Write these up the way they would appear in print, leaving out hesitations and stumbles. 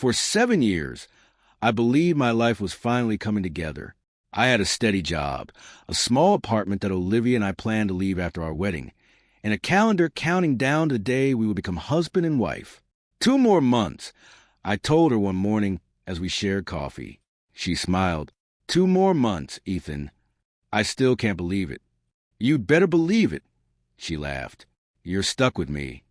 For 7 years, I believed my life was finally coming together. I had a steady job, a small apartment that Olivia and I planned to leave after our wedding, and a calendar counting down to the day we would become husband and wife. 2 more months, I told her one morning as we shared coffee. She smiled. 2 more months, Ethan. I still can't believe it. You'd better believe it, she laughed. You're stuck with me.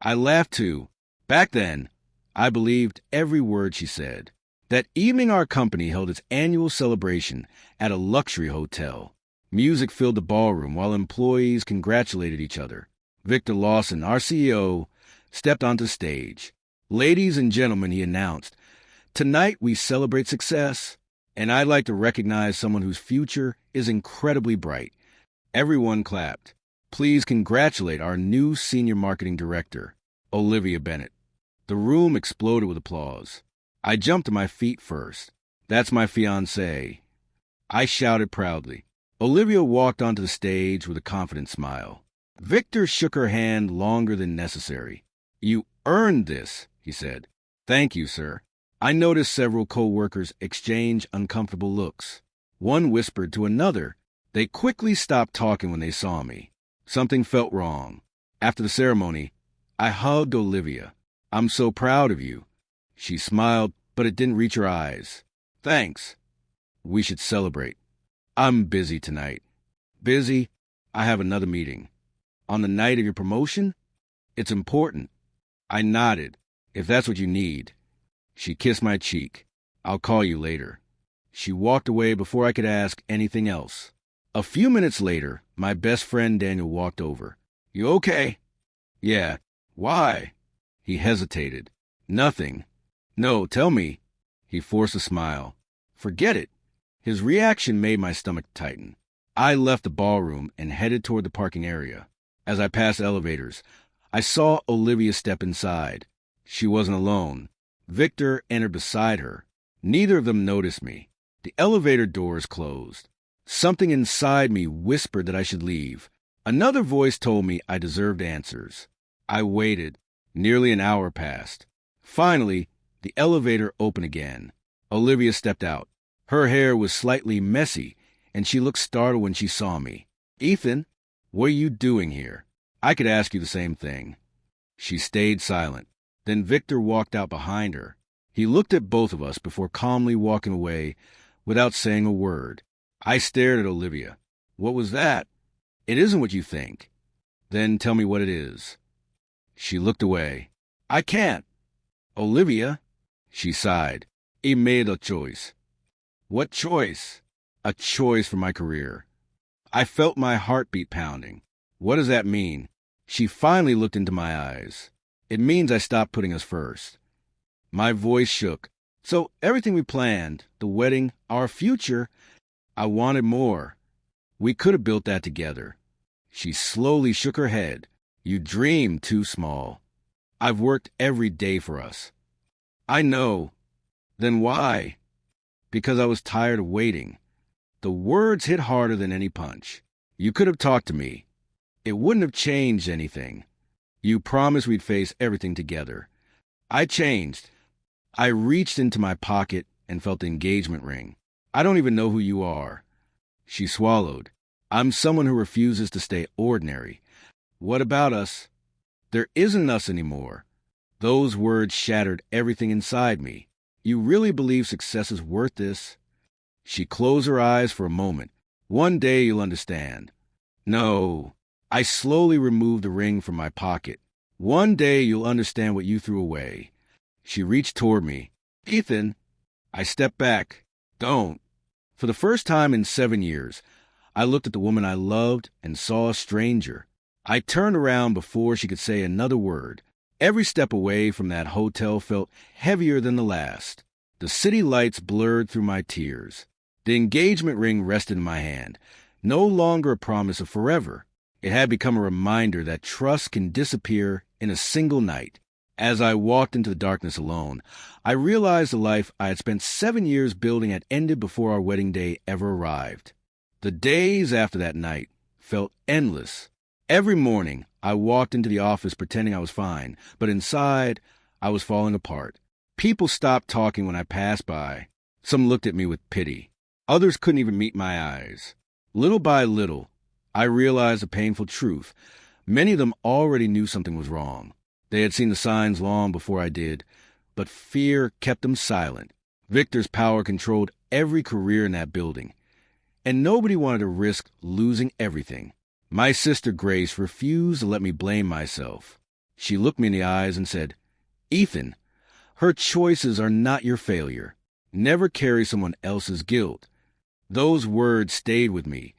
I laughed too. Back then, I believed every word she said. That evening our company held its annual celebration at a luxury hotel. Music filled the ballroom while employees congratulated each other. Victor Lawson, our CEO, stepped onto stage. Ladies and gentlemen, he announced, tonight we celebrate success, and I'd like to recognize someone whose future is incredibly bright. Everyone clapped. Please congratulate our new senior marketing director, Olivia Bennett. The room exploded with applause. I jumped to my feet first. That's my fiancée, I shouted proudly. Olivia walked onto the stage with a confident smile. Victor shook her hand longer than necessary. You earned this, he said. Thank you, sir. I noticed several co-workers exchange uncomfortable looks. One whispered to another. They quickly stopped talking when they saw me. Something felt wrong. After the ceremony, I hugged Olivia. I'm so proud of you. She smiled, but it didn't reach her eyes. Thanks. We should celebrate. I'm busy tonight. Busy? I have another meeting. On the night of your promotion? It's important. I nodded. If that's what you need. She kissed my cheek. I'll call you later. She walked away before I could ask anything else. A few minutes later, my best friend Daniel walked over. You okay? Yeah. Why? He hesitated. Nothing. No, tell me. He forced a smile. Forget it. His reaction made my stomach tighten. I left the ballroom and headed toward the parking area. As I passed elevators, I saw Olivia step inside. She wasn't alone. Victor entered beside her. Neither of them noticed me. The elevator doors closed. Something inside me whispered that I should leave. Another voice told me I deserved answers. I waited. Nearly an hour passed. Finally, the elevator opened again. Olivia stepped out. Her hair was slightly messy, and she looked startled when she saw me. Ethan, what are you doing here? I could ask you the same thing. She stayed silent. Then Victor walked out behind her. He looked at both of us before calmly walking away without saying a word. I stared at Olivia. What was that? It isn't what you think. Then tell me what it is. She looked away. I can't. Olivia, she sighed. He made a choice. What choice? A choice for my career. I felt my heartbeat pounding. What does that mean? She finally looked into my eyes. It means I stopped putting us first. My voice shook. So everything we planned, the wedding, our future, I wanted more. We could have built that together. She slowly shook her head. You dreamed too small. I've worked every day for us. I know. Then why? Because I was tired of waiting. The words hit harder than any punch. You could have talked to me. It wouldn't have changed anything. You promised we'd face everything together. I changed. I reached into my pocket and felt the engagement ring. I don't even know who you are. She swallowed. I'm someone who refuses to stay ordinary. What about us? There isn't us anymore. Those words shattered everything inside me. You really believe success is worth this? She closed her eyes for a moment. One day you'll understand. No. I slowly removed the ring from my pocket. One day you'll understand what you threw away. She reached toward me. Ethan. I stepped back. Don't. For the first time in 7 years, I looked at the woman I loved and saw a stranger. I turned around before she could say another word. Every step away from that hotel felt heavier than the last. The city lights blurred through my tears. The engagement ring rested in my hand, no longer a promise of forever. It had become a reminder that trust can disappear in a single night. As I walked into the darkness alone, I realized the life I had spent 7 years building had ended before our wedding day ever arrived. The days after that night felt endless. Every morning, I walked into the office pretending I was fine, but inside, I was falling apart. People stopped talking when I passed by. Some looked at me with pity. Others couldn't even meet my eyes. Little by little, I realized a painful truth. Many of them already knew something was wrong. They had seen the signs long before I did, but fear kept them silent. Victor's power controlled every career in that building, and nobody wanted to risk losing everything. My sister Grace refused to let me blame myself. She looked me in the eyes and said, "Ethan, her choices are not your failure. Never carry someone else's guilt." Those words stayed with me,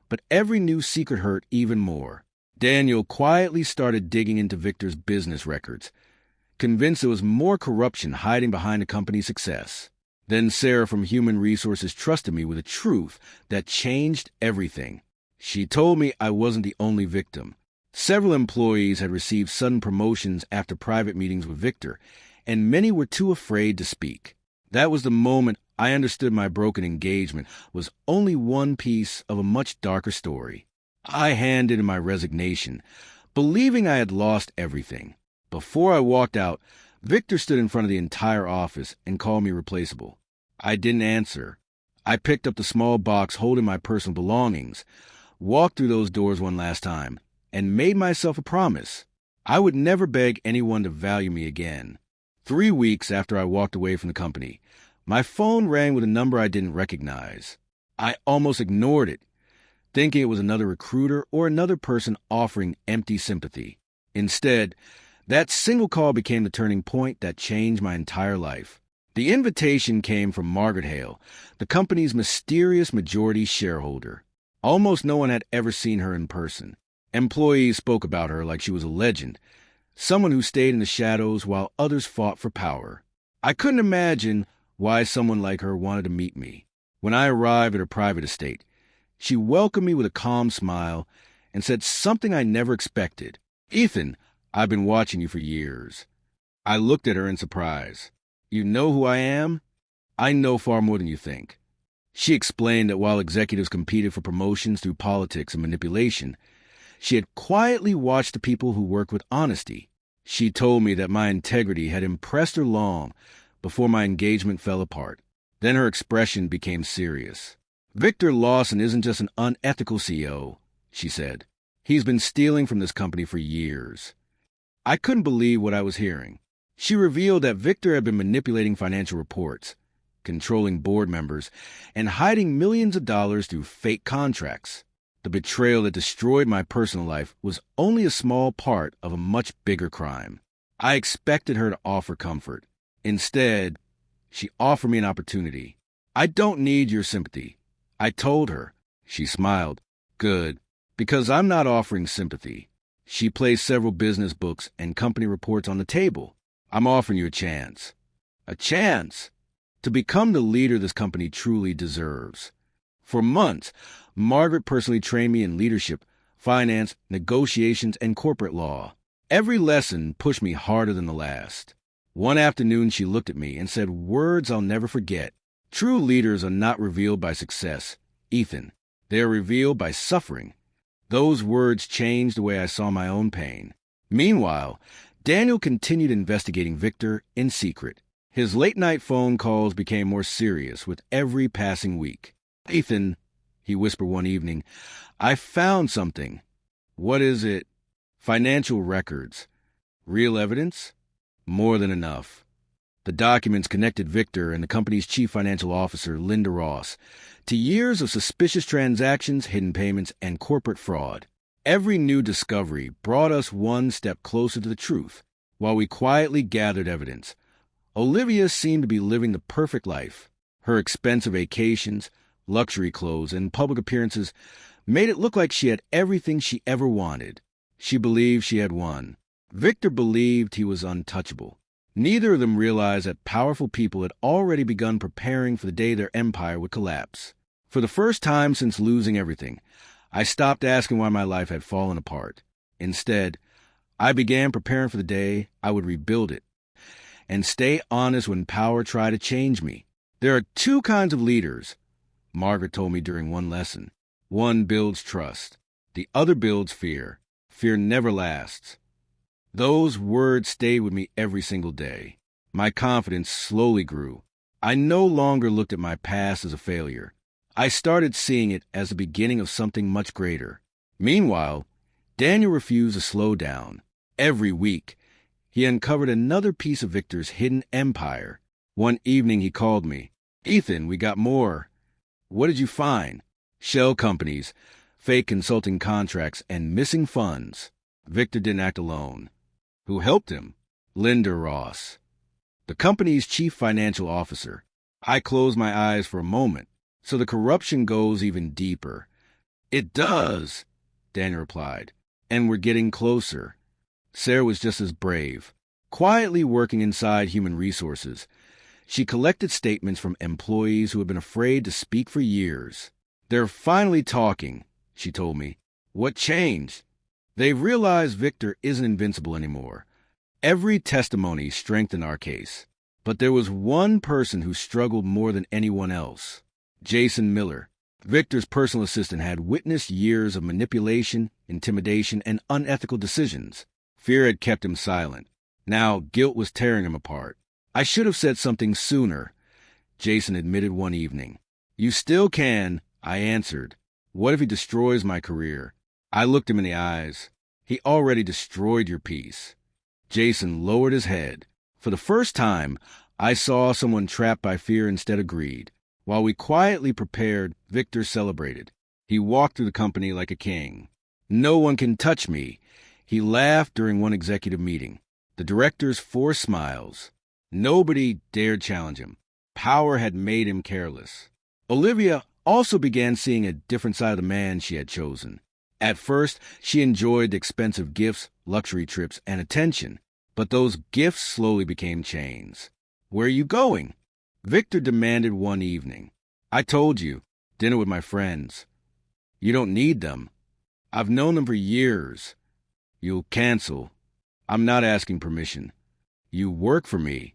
but every new secret hurt even more. Daniel quietly started digging into Victor's business records, convinced there was more corruption hiding behind the company's success. Then Sarah from Human Resources trusted me with a truth that changed everything. She told me I wasn't the only victim. Several employees had received sudden promotions after private meetings with Victor, and many were too afraid to speak. That was the moment I understood my broken engagement was only one piece of a much darker story. I handed in my resignation, believing I had lost everything. Before I walked out, Victor stood in front of the entire office and called me replaceable. I didn't answer. I picked up the small box holding my personal belongings, walked through those doors one last time, and made myself a promise. I would never beg anyone to value me again. 3 weeks after I walked away from the company, my phone rang with a number I didn't recognize. I almost ignored it, thinking it was another recruiter or another person offering empty sympathy. Instead, that single call became the turning point that changed my entire life. The invitation came from Margaret Hale, the company's mysterious majority shareholder. Almost no one had ever seen her in person. Employees spoke about her like she was a legend, someone who stayed in the shadows while others fought for power. I couldn't imagine why someone like her wanted to meet me. When I arrived at her private estate, she welcomed me with a calm smile and said something I never expected. "Ethan, I've been watching you for years." I looked at her in surprise. "You know who I am?" "I know far more than you think." She explained that while executives competed for promotions through politics and manipulation, she had quietly watched the people who worked with honesty. She told me that my integrity had impressed her long before my engagement fell apart. Then her expression became serious. "Victor Lawson isn't just an unethical CEO," she said. "He's been stealing from this company for years." I couldn't believe what I was hearing. She revealed that Victor had been manipulating financial reports, controlling board members, and hiding millions of dollars through fake contracts. The betrayal that destroyed my personal life was only a small part of a much bigger crime. I expected her to offer comfort. Instead, she offered me an opportunity. "I don't need your sympathy," I told her. She smiled. "Good, because I'm not offering sympathy." She placed several business books and company reports on the table. "I'm offering you a chance." A chance to become the leader this company truly deserves. For months, Margaret personally trained me in leadership, finance, negotiations, and corporate law. Every lesson pushed me harder than the last. One afternoon, she looked at me and said words I'll never forget. "True leaders are not revealed by success, Ethan. They are revealed by suffering." Those words changed the way I saw my own pain. Meanwhile, Daniel continued investigating Victor in secret. His late-night phone calls became more serious with every passing week. "Ethan," he whispered one evening, "I found something." "What is it?" "Financial records." "Real evidence?" "More than enough." The documents connected Victor and the company's chief financial officer, Linda Ross, to years of suspicious transactions, hidden payments, and corporate fraud. Every new discovery brought us one step closer to the truth. While we quietly gathered evidence, Olivia seemed to be living the perfect life. Her expensive vacations, luxury clothes, and public appearances made it look like she had everything she ever wanted. She believed she had won. Victor believed he was untouchable. Neither of them realized that powerful people had already begun preparing for the day their empire would collapse. For the first time since losing everything, I stopped asking why my life had fallen apart. Instead, I began preparing for the day I would rebuild it and stay honest when power tried to change me. "There are two kinds of leaders," Margaret told me during one lesson. "One builds trust. The other builds fear. Fear never lasts." Those words stayed with me every single day. My confidence slowly grew. I no longer looked at my past as a failure. I started seeing it as the beginning of something much greater. Meanwhile, Daniel refused to slow down. Every week, he uncovered another piece of Victor's hidden empire. One evening he called me. "Ethan, we got more." "What did you find?" "Shell companies, fake consulting contracts, and missing funds." Victor didn't act alone. Who helped him? Linda Ross, the company's chief financial officer. I closed my eyes for a moment. So the corruption goes even deeper. "It does," Daniel replied. "And we're getting closer." Sarah was just as brave, quietly working inside human resources. She collected statements from employees who had been afraid to speak for years. "They're finally talking," she told me. "What changed?" "They've realized Victor isn't invincible anymore." Every testimony strengthened our case. But there was one person who struggled more than anyone else. Jason Miller, Victor's personal assistant, had witnessed years of manipulation, intimidation, and unethical decisions. Fear had kept him silent. Now guilt was tearing him apart. "I should have said something sooner," Jason admitted one evening. "You still can," I answered. "What if he destroys my career?" I looked him in the eyes. "He already destroyed your peace." Jason lowered his head. For the first time, I saw someone trapped by fear instead of greed. While we quietly prepared, Victor celebrated. He walked through the company like a king. "No one can touch me." He laughed during one executive meeting. The directors forced smiles. Nobody dared challenge him. Power had made him careless. Olivia also began seeing a different side of the man she had chosen. At first, she enjoyed the expensive gifts, luxury trips, and attention. But those gifts slowly became chains. "Where are you going?" Victor demanded one evening. "I told you, dinner with my friends." "You don't need them." "I've known them for years." "You'll cancel." "I'm not asking permission." "You work for me."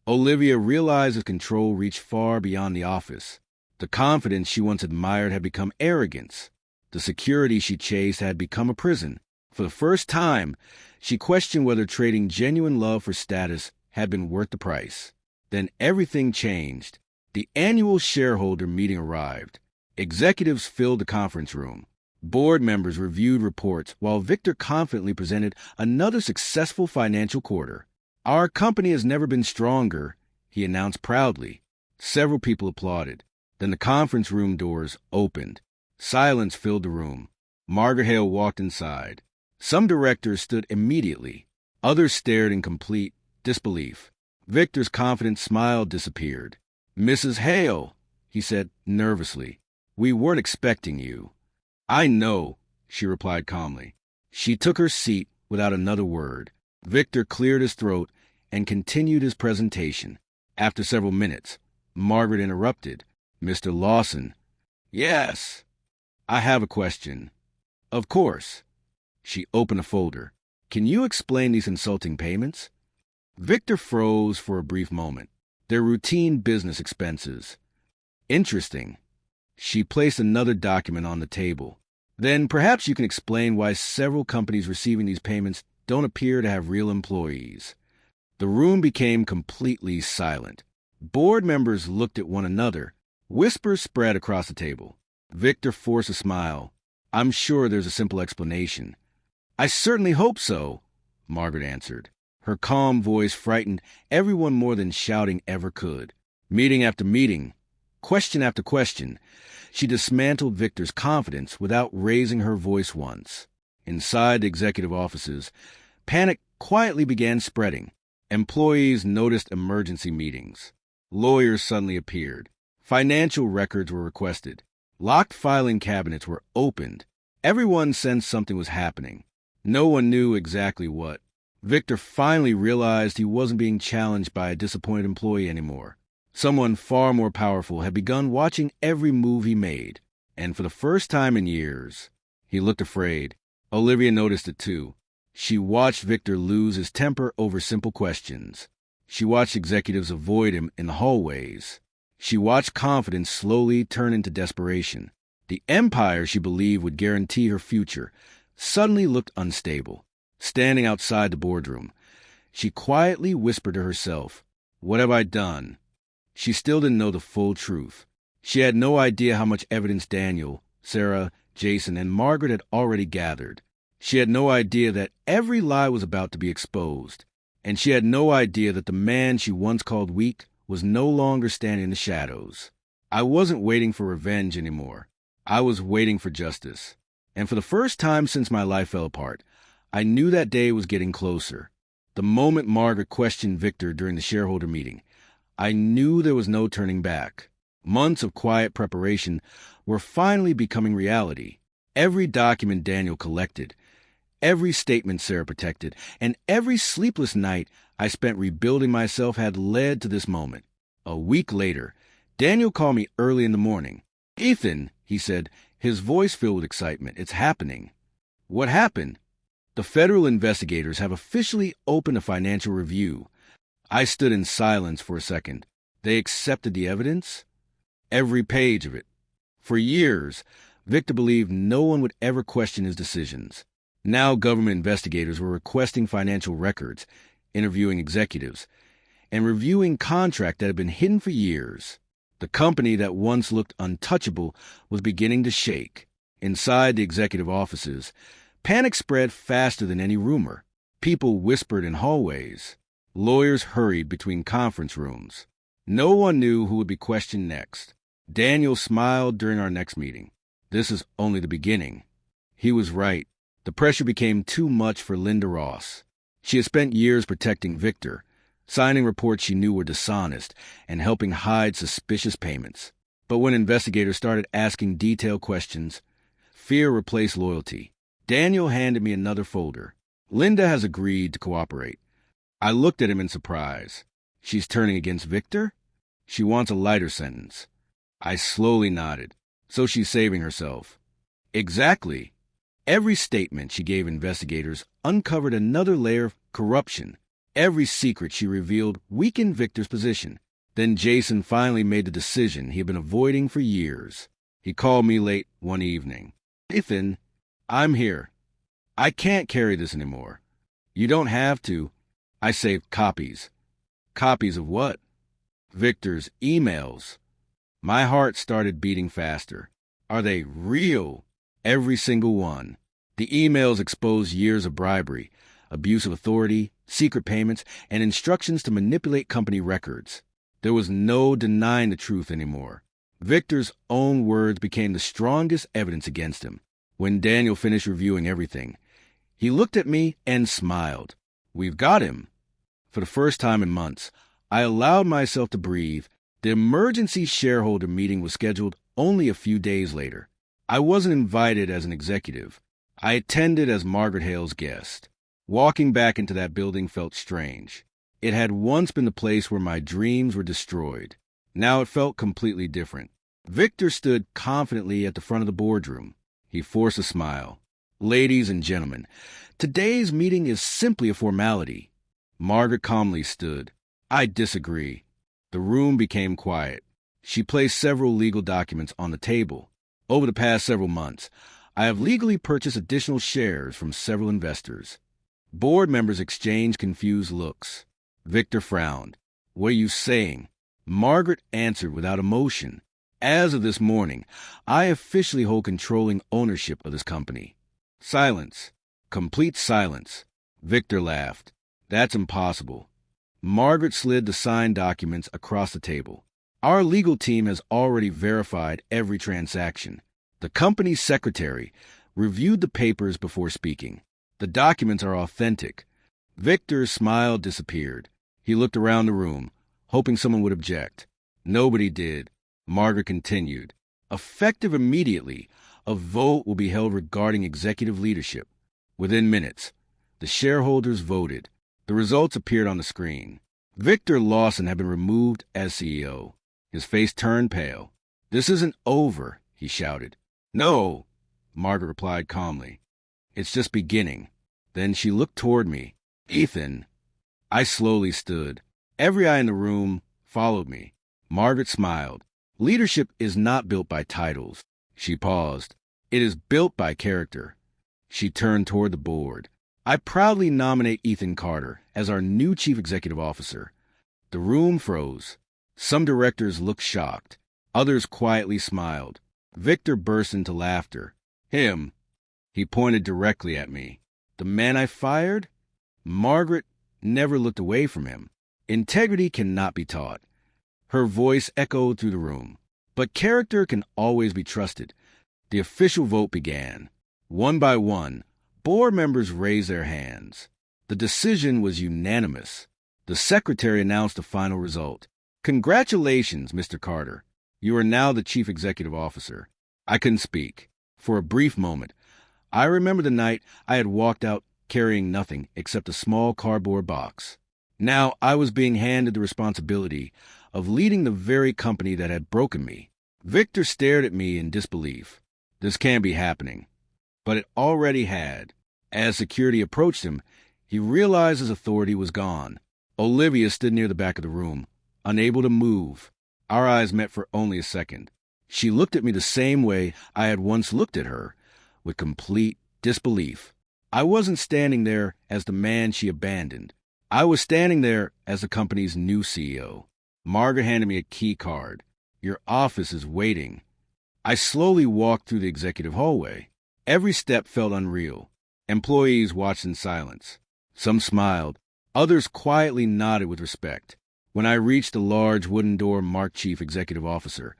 Olivia realized his control reached far beyond the office. The confidence she once admired had become arrogance. The security she chased had become a prison. For the first time, she questioned whether trading genuine love for status had been worth the price. Then everything changed. The annual shareholder meeting arrived. Executives filled the conference room. Board members reviewed reports while Victor confidently presented another successful financial quarter. "Our company has never been stronger," he announced proudly. Several people applauded. Then the conference room doors opened. Silence filled the room. Margaret Hale walked inside. Some directors stood immediately. Others stared in complete disbelief. Victor's confident smile disappeared. "Mrs. Hale," he said nervously, "we weren't expecting you." "I know," she replied calmly. She took her seat without another word. Victor cleared his throat and continued his presentation. After several minutes, Margaret interrupted. "Mr. Lawson." "Yes." "I have a question." "Of course." She opened a folder. "Can you explain these insulting payments?" Victor froze for a brief moment. "They're routine business expenses." "Interesting." She placed another document on the table. "Then perhaps you can explain why several companies receiving these payments don't appear to have real employees." The room became completely silent. Board members looked at one another. Whispers spread across the table. Victor forced a smile. "I'm sure there's a simple explanation." "I certainly hope so," Margaret answered. Her calm voice frightened everyone more than shouting ever could. Meeting after meeting, question after question, she dismantled Victor's confidence without raising her voice once. Inside the executive offices, panic quietly began spreading. Employees noticed emergency meetings. Lawyers suddenly appeared. Financial records were requested. Locked filing cabinets were opened. Everyone sensed something was happening. No one knew exactly what. Victor finally realized he wasn't being challenged by a disappointed employee anymore. Someone far more powerful had begun watching every move he made. And for the first time in years, he looked afraid. Olivia noticed it too. She watched Victor lose his temper over simple questions. She watched executives avoid him in the hallways. She watched confidence slowly turn into desperation. The empire she believed would guarantee her future suddenly looked unstable. Standing outside the boardroom, she quietly whispered to herself, What have I done? She still didn't know the full truth. She had no idea how much evidence Daniel, Sarah, Jason, and Margaret had already gathered. She had no idea that every lie was about to be exposed. And she had no idea that the man she once called weak was no longer standing in the shadows. I wasn't waiting for revenge anymore. I was waiting for justice. And for the first time since my life fell apart, I knew that day was getting closer. The moment Margaret questioned Victor during the shareholder meeting, I knew there was no turning back. Months of quiet preparation were finally becoming reality. Every document Daniel collected, every statement Sarah protected, and every sleepless night I spent rebuilding myself had led to this moment. A week later, Daniel called me early in the morning. "Ethan," he said, his voice filled with excitement, "it's happening." "What happened?" "The federal investigators have officially opened a financial review." I stood in silence for a second. They accepted the evidence? Every page of it. For years, Victor believed no one would ever question his decisions. Now government investigators were requesting financial records, interviewing executives, and reviewing contracts that had been hidden for years. The company that once looked untouchable was beginning to shake. Inside the executive offices, panic spread faster than any rumor. People whispered in hallways. Lawyers hurried between conference rooms. No one knew who would be questioned next. Daniel smiled during our next meeting. This is only the beginning. He was right. The pressure became too much for Linda Ross. She had spent years protecting Victor, signing reports she knew were dishonest, and helping hide suspicious payments. But when investigators started asking detailed questions, fear replaced loyalty. Daniel handed me another folder. "Linda has agreed to cooperate." I looked at him in surprise. "She's turning against Victor? She wants a lighter sentence." I slowly nodded. "So she's saving herself." "Exactly." Every statement she gave investigators uncovered another layer of corruption. Every secret she revealed weakened Victor's position. Then Jason finally made the decision he had been avoiding for years. He called me late one evening. "Ethan, I'm here. I can't carry this anymore." "You don't have to." "I saved copies." "Copies of what?" "Victor's emails." My heart started beating faster. "Are they real?" "Every single one." The emails exposed years of bribery, abuse of authority, secret payments, and instructions to manipulate company records. There was no denying the truth anymore. Victor's own words became the strongest evidence against him. When Daniel finished reviewing everything, he looked at me and smiled. "We've got him." For the first time in months, I allowed myself to breathe. The emergency shareholder meeting was scheduled only a few days later. I wasn't invited as an executive. I attended as Margaret Hale's guest. Walking back into that building felt strange. It had once been the place where my dreams were destroyed. Now it felt completely different. Victor stood confidently at the front of the boardroom. He forced a smile. "Ladies and gentlemen, today's meeting is simply a formality." Margaret calmly stood. "I disagree." The room became quiet. She placed several legal documents on the table. "Over the past several months, I have legally purchased additional shares from several investors." Board members exchanged confused looks. Victor frowned. "What are you saying?" Margaret answered without emotion. "As of this morning, I officially hold controlling ownership of this company." Silence. Complete silence. Victor laughed. "That's impossible." Margaret slid the signed documents across the table. "Our legal team has already verified every transaction." The company's secretary reviewed the papers before speaking. "The documents are authentic." Victor's smile disappeared. He looked around the room, hoping someone would object. Nobody did. Margaret continued. "Effective immediately, a vote will be held regarding executive leadership." Within minutes, the shareholders voted. The results appeared on the screen. Victor Lawson had been removed as CEO. His face turned pale. "This isn't over," he shouted. "No," Margaret replied calmly. "It's just beginning." Then she looked toward me. "Ethan." I slowly stood. Every eye in the room followed me. Margaret smiled. "Leadership is not built by titles." She paused. "It is built by character." She turned toward the board. "I proudly nominate Ethan Carter as our new Chief Executive Officer." The room froze. Some directors looked shocked. Others quietly smiled. Victor burst into laughter. Him. He pointed directly at me. The man I fired? Margaret never looked away from him. Integrity cannot be taught. Her voice echoed through the room. But character can always be trusted. The official vote began. One by one, board members raised their hands. The decision was unanimous. The secretary announced the final result. Congratulations, Mr. Carter. You are now the chief executive officer. I couldn't speak. For a brief moment, I remember the night I had walked out carrying nothing except a small cardboard box. Now I was being handed the responsibility of leading the very company that had broken me. Victor stared at me in disbelief. This can't be happening. But it already had. As security approached him, he realized his authority was gone. Olivia stood near the back of the room, unable to move. Our eyes met for only a second. She looked at me the same way I had once looked at her, with complete disbelief. I wasn't standing there as the man she abandoned. I was standing there as the company's new CEO. Margaret handed me a key card. Your office is waiting. I slowly walked through the executive hallway. Every step felt unreal. Employees watched in silence. Some smiled. Others quietly nodded with respect. When I reached the large wooden door marked Chief Executive Officer,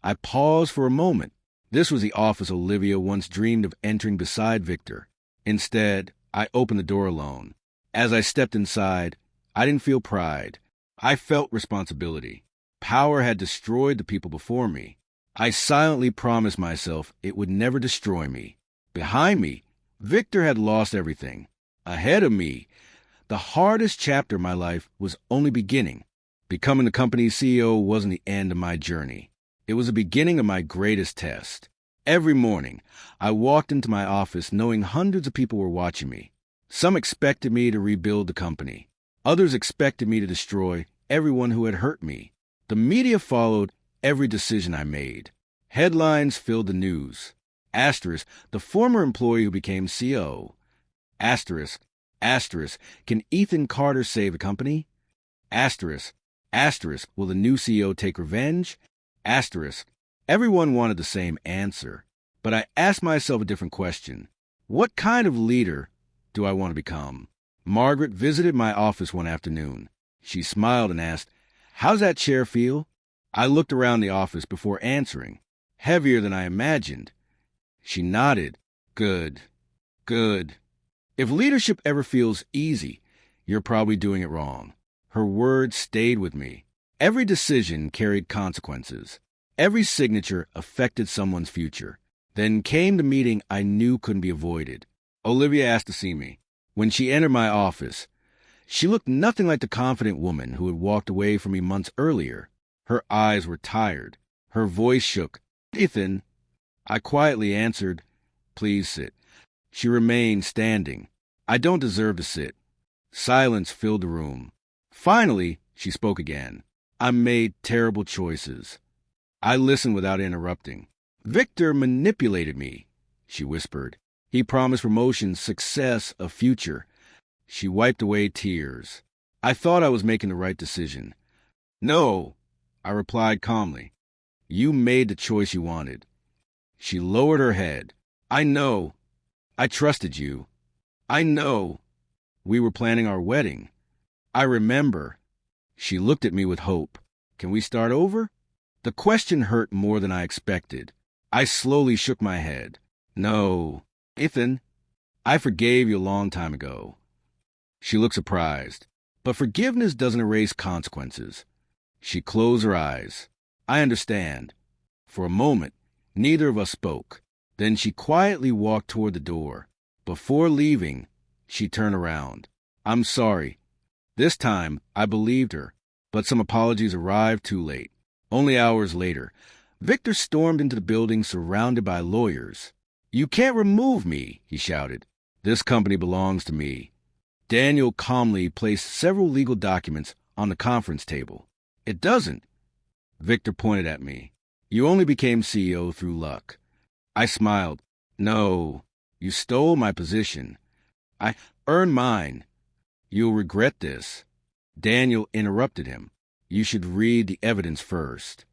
I paused for a moment. This was the office Olivia once dreamed of entering beside Victor. Instead, I opened the door alone. As I stepped inside, I didn't feel pride. I felt responsibility. Power had destroyed the people before me. I silently promised myself it would never destroy me. Behind me, Victor had lost everything. Ahead of me, the hardest chapter of my life was only beginning. Becoming the company's CEO wasn't the end of my journey. It was the beginning of my greatest test. Every morning, I walked into my office knowing hundreds of people were watching me. Some expected me to rebuild the company. Others expected me to destroy everyone who had hurt me. The media followed every decision I made. Headlines filled the news. Asterisk, the former employee who became CEO. Asterisk, can Ethan Carter save the company? Asterisk, will the new CEO take revenge? Asterisk, everyone wanted the same answer. But I asked myself a different question. What kind of leader do I want to become? Margaret visited my office one afternoon. She smiled and asked, "How's that chair feel?" I looked around the office before answering. Heavier than I imagined. She nodded. Good. If leadership ever feels easy, you're probably doing it wrong. Her words stayed with me. Every decision carried consequences. Every signature affected someone's future. Then came the meeting I knew couldn't be avoided. Olivia asked to see me. When she entered my office, she looked nothing like the confident woman who had walked away from me months earlier. Her eyes were tired. Her voice shook. "Ethan." I quietly answered, "Please sit." She remained standing. "I don't deserve to sit." Silence filled the room. Finally, she spoke again. "I made terrible choices." I listened without interrupting. "Victor manipulated me," she whispered. "He promised promotion, success, a future." She wiped away tears. I thought I was making the right decision. "No," I replied calmly. "You made the choice you wanted." She lowered her head. "I know. I trusted you. I know. We were planning our wedding. I remember." She looked at me with hope. "Can we start over?" The question hurt more than I expected. I slowly shook my head. "No. Ethan, I forgave you a long time ago." She looked surprised. "But forgiveness doesn't erase consequences." She closed her eyes. "I understand." For a moment, neither of us spoke. Then she quietly walked toward the door. Before leaving, she turned around. "I'm sorry." This time, I believed her, but some apologies arrived too late. Only hours later, Victor stormed into the building surrounded by lawyers. "You can't remove me," he shouted. "This company belongs to me." Daniel calmly placed several legal documents on the conference table. "It doesn't." Victor pointed at me. "You only became CEO through luck." I smiled. "No, you stole my position. I earned mine. You'll regret this." Daniel interrupted him. You should read the evidence first.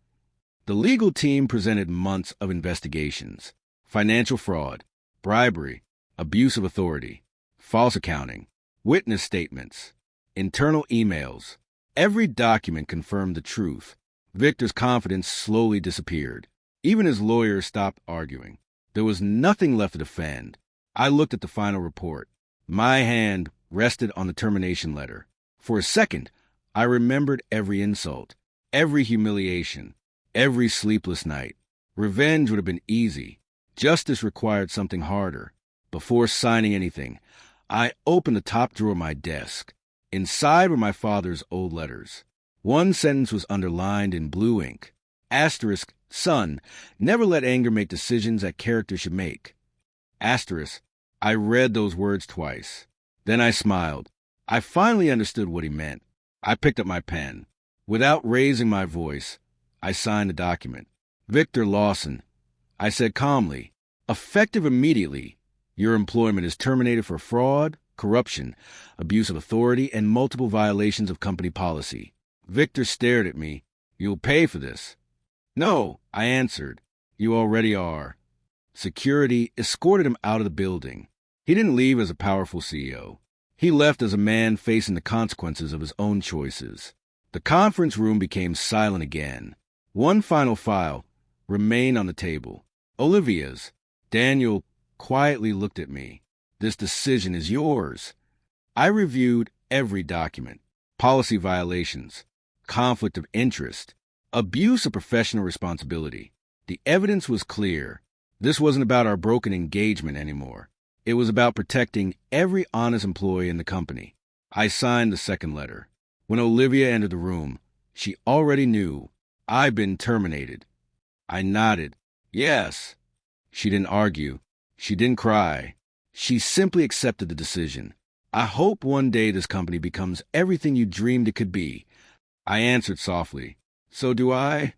The legal team presented months of investigations: financial fraud, bribery, abuse of authority, false accounting, witness statements, internal emails. Every document confirmed the truth. Victor's confidence slowly disappeared. Even his lawyers stopped arguing. There was nothing left to defend. I looked at the final report. My hand rested on the termination letter. For a second, I remembered every insult, every humiliation, every sleepless night. Revenge would have been easy. Justice required something harder. Before signing anything, I opened the top drawer of my desk. Inside were my father's old letters. One sentence was underlined in blue ink. Asterisk, son, never let anger make decisions that character should make. Asterisk, I read those words twice. Then I smiled. I finally understood what he meant. I picked up my pen. Without raising my voice, I signed the document. Victor Lawson, I said calmly, effective immediately. Your employment is terminated for fraud, corruption, abuse of authority, and multiple violations of company policy. Victor stared at me. You'll pay for this. No, I answered. You already are. Security escorted him out of the building. He didn't leave as a powerful CEO. He left as a man facing the consequences of his own choices. The conference room became silent again. One final file remained on the table. Olivia's. Daniel quietly looked at me. This decision is yours. I reviewed every document. Policy violations, conflict of interest, abuse of professional responsibility. The evidence was clear. This wasn't about our broken engagement anymore. It was about protecting every honest employee in the company. I signed the second letter. When Olivia entered the room, she already knew. I'd been terminated. I nodded. Yes. She didn't argue. She didn't cry. She simply accepted the decision. I hope one day this company becomes everything you dreamed it could be. I answered softly. So do I.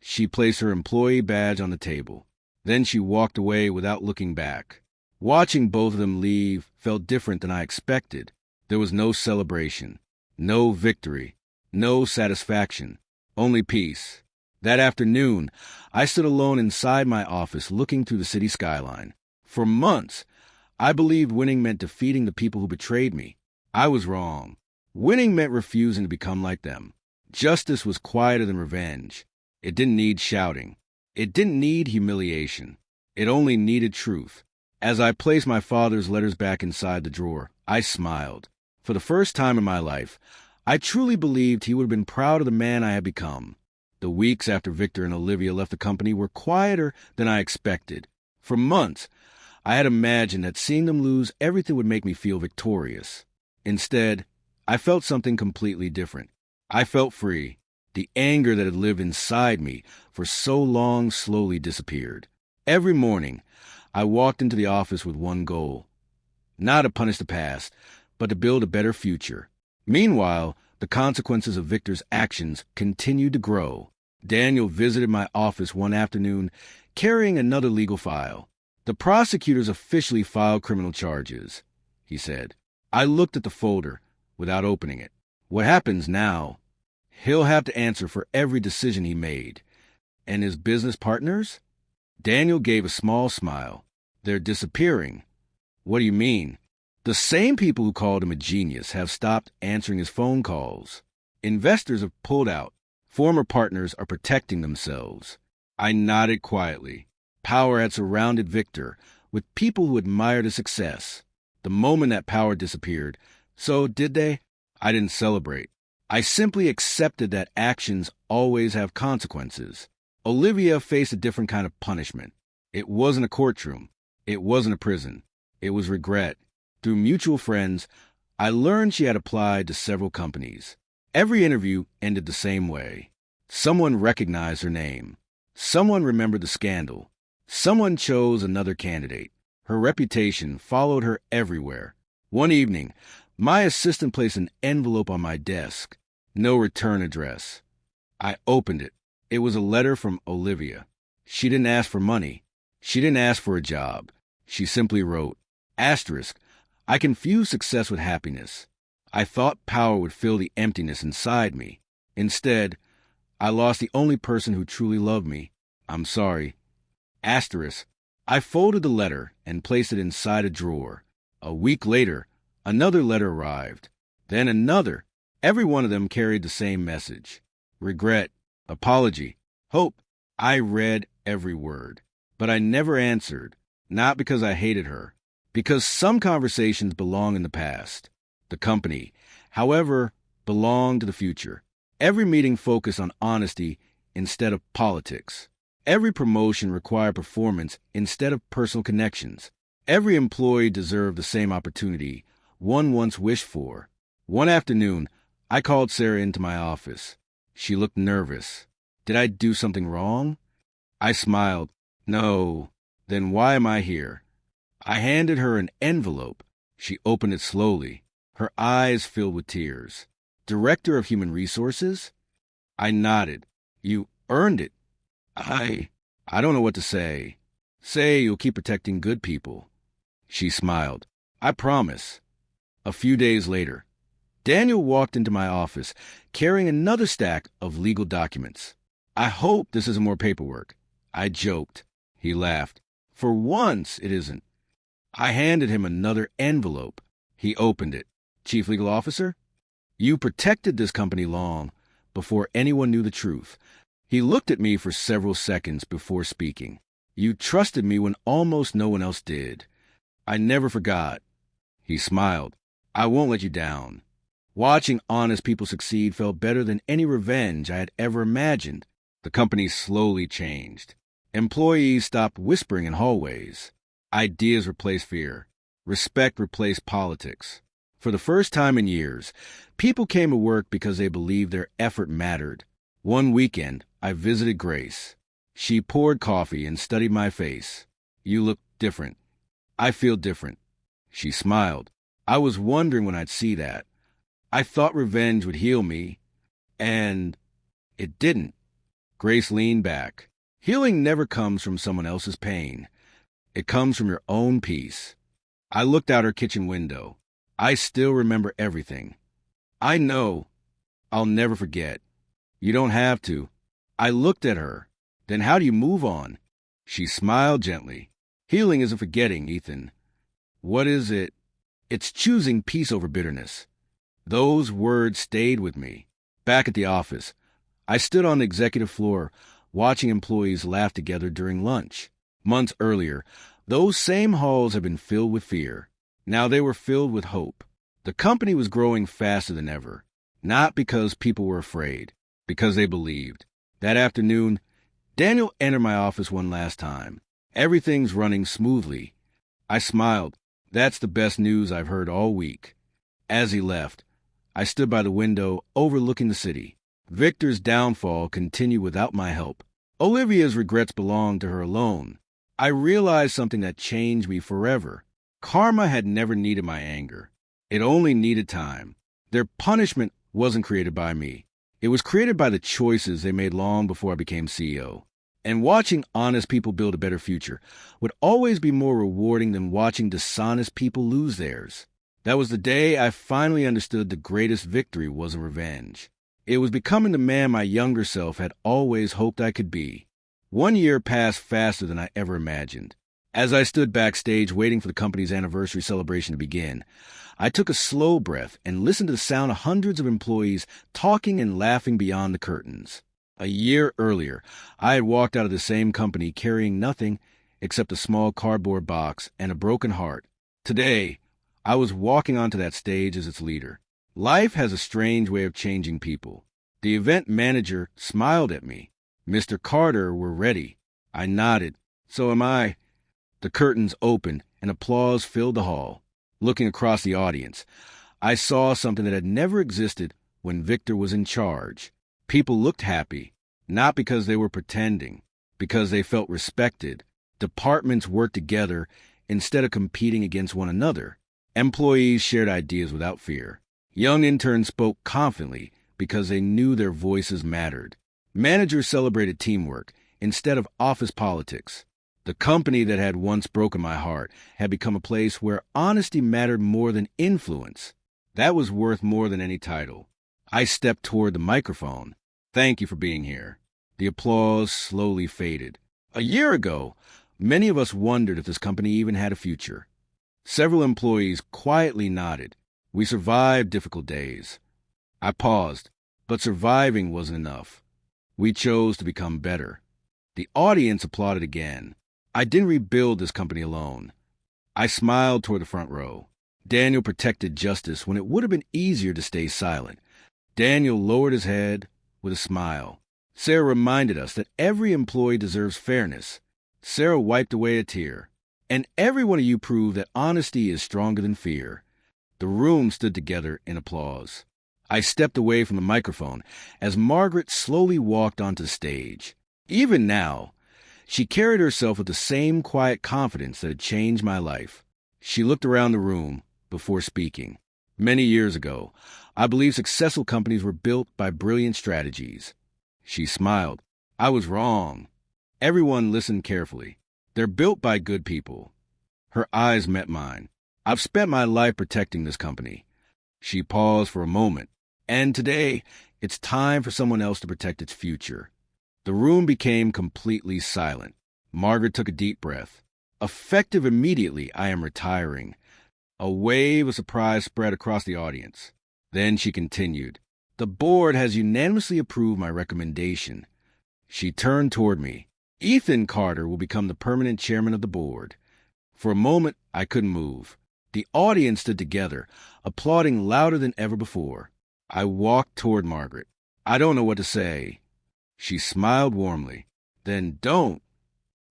She placed her employee badge on the table. Then she walked away without looking back. Watching both of them leave felt different than I expected. There was no celebration, no victory, no satisfaction, only peace. That afternoon, I stood alone inside my office looking through the city skyline. For months, I believed winning meant defeating the people who betrayed me. I was wrong. Winning meant refusing to become like them. Justice was quieter than revenge. It didn't need shouting. It didn't need humiliation. It only needed truth. As I placed my father's letters back inside the drawer, I smiled. For the first time in my life, I truly believed he would have been proud of the man I had become. The weeks after Victor and Olivia left the company were quieter than I expected. For months, I had imagined that seeing them lose everything would make me feel victorious. Instead, I felt something completely different. I felt free. The anger that had lived inside me for so long slowly disappeared. Every morning, I walked into the office with one goal. Not to punish the past, but to build a better future. Meanwhile, the consequences of Victor's actions continued to grow. Daniel visited my office one afternoon, carrying another legal file. The prosecutors officially filed criminal charges, he said. I looked at the folder without opening it. What happens now? He'll have to answer for every decision he made. And his business partners? Daniel gave a small smile. They're disappearing. What do you mean? The same people who called him a genius have stopped answering his phone calls. Investors have pulled out. Former partners are protecting themselves. I nodded quietly. Power had surrounded Victor with people who admired his success. The moment that power disappeared, so did they? I didn't celebrate. I simply accepted that actions always have consequences. Olivia faced a different kind of punishment. It wasn't a courtroom. It wasn't a prison. It was regret. Through mutual friends, I learned she had applied to several companies. Every interview ended the same way. Someone recognized her name. Someone remembered the scandal. Someone chose another candidate. Her reputation followed her everywhere. One evening, my assistant placed an envelope on my desk. No return address. I opened it. It was a letter from Olivia. She didn't ask for money. She didn't ask for a job. She simply wrote, asterisk, I confused success with happiness. I thought power would fill the emptiness inside me. Instead, I lost the only person who truly loved me. I'm sorry. Asterisk. I folded the letter and placed it inside a drawer. A week later, another letter arrived. Then another. Every one of them carried the same message. Regret, apology, hope. I read every word. But I never answered. Not because I hated her. Because some conversations belong in the past. The company, however, belonged to the future. Every meeting focused on honesty instead of politics. Every promotion required performance instead of personal connections. Every employee deserved the same opportunity one once wished for. One afternoon, I called Sarah into my office. She looked nervous. Did I do something wrong? I smiled. No. Then why am I here? I handed her an envelope. She opened it slowly. Her eyes filled with tears. Director of Human Resources? I nodded. You earned it. I don't know what to say. Say you'll keep protecting good people. She smiled. I promise. A few days later, Daniel walked into my office carrying another stack of legal documents. I hope this isn't more paperwork. I joked. He laughed. For once, it isn't. I handed him another envelope. He opened it. Chief Legal Officer? You protected this company long, before anyone knew the truth. He looked at me for several seconds before speaking. You trusted me when almost no one else did. I never forgot. He smiled. I won't let you down. Watching honest people succeed felt better than any revenge I had ever imagined. The company slowly changed. Employees stopped whispering in hallways. Ideas replaced fear. Respect replaced politics. For the first time in years, people came to work because they believed their effort mattered. One weekend, I visited Grace. She poured coffee and studied my face. You look different. I feel different. She smiled. I was wondering when I'd see that. I thought revenge would heal me, and it didn't. Grace leaned back. Healing never comes from someone else's pain. It comes from your own peace. I looked out her kitchen window. I still remember everything. I know. I'll never forget. You don't have to. I looked at her. Then how do you move on? She smiled gently. Healing isn't forgetting, Ethan. What is it? It's choosing peace over bitterness. Those words stayed with me. Back at the office, I stood on the executive floor, watching employees laugh together during lunch. Months earlier, those same halls had been filled with fear. Now they were filled with hope. The company was growing faster than ever, not because people were afraid, because they believed. That afternoon, Daniel entered my office one last time. Everything's running smoothly. I smiled. That's the best news I've heard all week. As he left, I stood by the window overlooking the city. Victor's downfall continued without my help. Olivia's regrets belonged to her alone. I realized something that changed me forever. Karma had never needed my anger. It only needed time. Their punishment wasn't created by me. It was created by the choices they made long before I became CEO. And watching honest people build a better future would always be more rewarding than watching dishonest people lose theirs. That was the day I finally understood the greatest victory wasn't revenge. It was becoming the man my younger self had always hoped I could be. 1 year passed faster than I ever imagined. As I stood backstage waiting for the company's anniversary celebration to begin, I took a slow breath and listened to the sound of hundreds of employees talking and laughing beyond the curtains. A year earlier, I had walked out of the same company carrying nothing except a small cardboard box and a broken heart. Today, I was walking onto that stage as its leader. Life has a strange way of changing people. The event manager smiled at me. Mr. Carter, we're ready. I nodded. So am I. The curtains opened and applause filled the hall. Looking across the audience, I saw something that had never existed when Victor was in charge. People looked happy, not because they were pretending, because they felt respected. Departments worked together instead of competing against one another. Employees shared ideas without fear. Young interns spoke confidently because they knew their voices mattered. Managers celebrated teamwork instead of office politics. The company that had once broken my heart had become a place where honesty mattered more than influence. That was worth more than any title. I stepped toward the microphone. Thank you for being here. The applause slowly faded. A year ago, many of us wondered if this company even had a future. Several employees quietly nodded. We survived difficult days. I paused, but surviving wasn't enough. We chose to become better. The audience applauded again. I didn't rebuild this company alone. I smiled toward the front row. Daniel protected justice when it would have been easier to stay silent. Daniel lowered his head with a smile. Sarah reminded us that every employee deserves fairness. Sarah wiped away a tear. And every one of you proved that honesty is stronger than fear. The room stood together in applause. I stepped away from the microphone as Margaret slowly walked onto the stage. Even now, she carried herself with the same quiet confidence that had changed my life. She looked around the room before speaking. Many years ago, I believed successful companies were built by brilliant strategies. She smiled. I was wrong. Everyone listened carefully. They're built by good people. Her eyes met mine. I've spent my life protecting this company. She paused for a moment. And today, it's time for someone else to protect its future. The room became completely silent. Margaret took a deep breath. Effective immediately, I am retiring. A wave of surprise spread across the audience. Then she continued. The board has unanimously approved my recommendation. She turned toward me. Ethan Carter will become the permanent chairman of the board. For a moment, I couldn't move. The audience stood together, applauding louder than ever before. I walked toward Margaret. I don't know what to say. She smiled warmly. Then don't.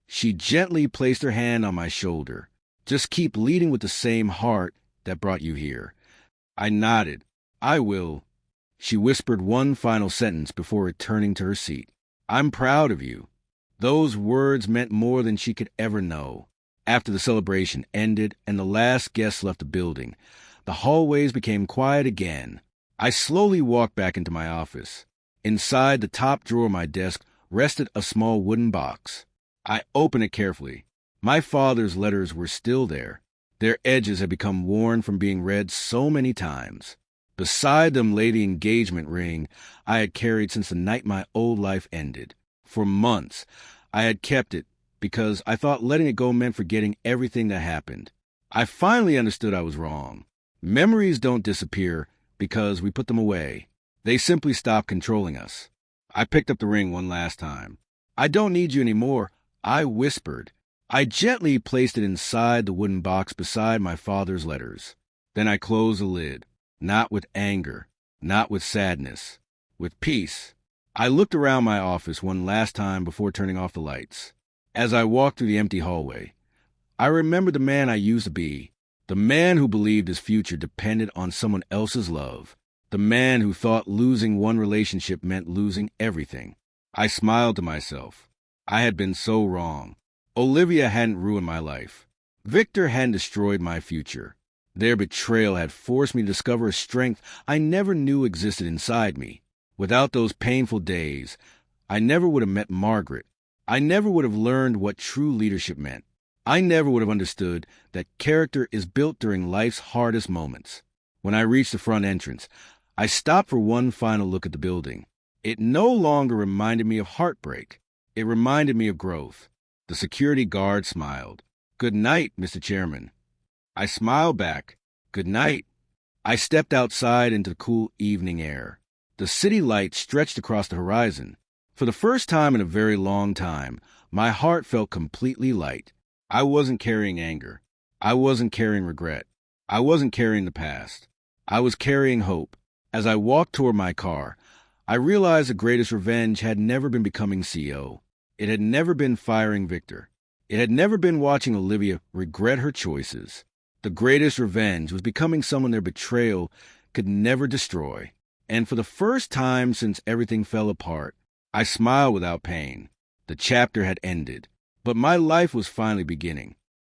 She gently placed her hand on my shoulder. Just keep leading with the same heart that brought you here. I nodded. I will. She whispered one final sentence before returning to her seat. I'm proud of you. Those words meant more than she could ever know. After the celebration ended and the last guests left the building, the hallways became quiet again. I slowly walked back into my office. Inside the top drawer of my desk rested a small wooden box. I opened it carefully. My father's letters were still there. Their edges had become worn from being read so many times. Beside them lay the engagement ring I had carried since the night my old life ended. For months, I had kept it because I thought letting it go meant forgetting everything that happened. I finally understood I was wrong. Memories don't disappear because we put them away. They simply stop controlling us. I picked up the ring one last time. I don't need you anymore, I whispered. I gently placed it inside the wooden box beside my father's letters. Then I closed the lid, not with anger, not with sadness, with peace. I looked around my office one last time before turning off the lights. As I walked through the empty hallway, I remembered the man I used to be, the man who believed his future depended on someone else's love, the man who thought losing one relationship meant losing everything. I smiled to myself. I had been so wrong. Olivia hadn't ruined my life. Victor hadn't destroyed my future. Their betrayal had forced me to discover a strength I never knew existed inside me. Without those painful days, I never would have met Margaret. I never would have learned what true leadership meant. I never would have understood that character is built during life's hardest moments. When I reached the front entrance, I stopped for one final look at the building. It no longer reminded me of heartbreak. It reminded me of growth. The security guard smiled. Good night, Mr. Chairman. I smiled back. Good night. I stepped outside into the cool evening air. The city lights stretched across the horizon. For the first time in a very long time, my heart felt completely light. I wasn't carrying anger. I wasn't carrying regret. I wasn't carrying the past. I was carrying hope. As I walked toward my car, I realized the greatest revenge had never been becoming CEO. It had never been firing Victor. It had never been watching Olivia regret her choices. The greatest revenge was becoming someone their betrayal could never destroy. And for the first time since everything fell apart, I smiled without pain. The chapter had ended, but my life was finally beginning.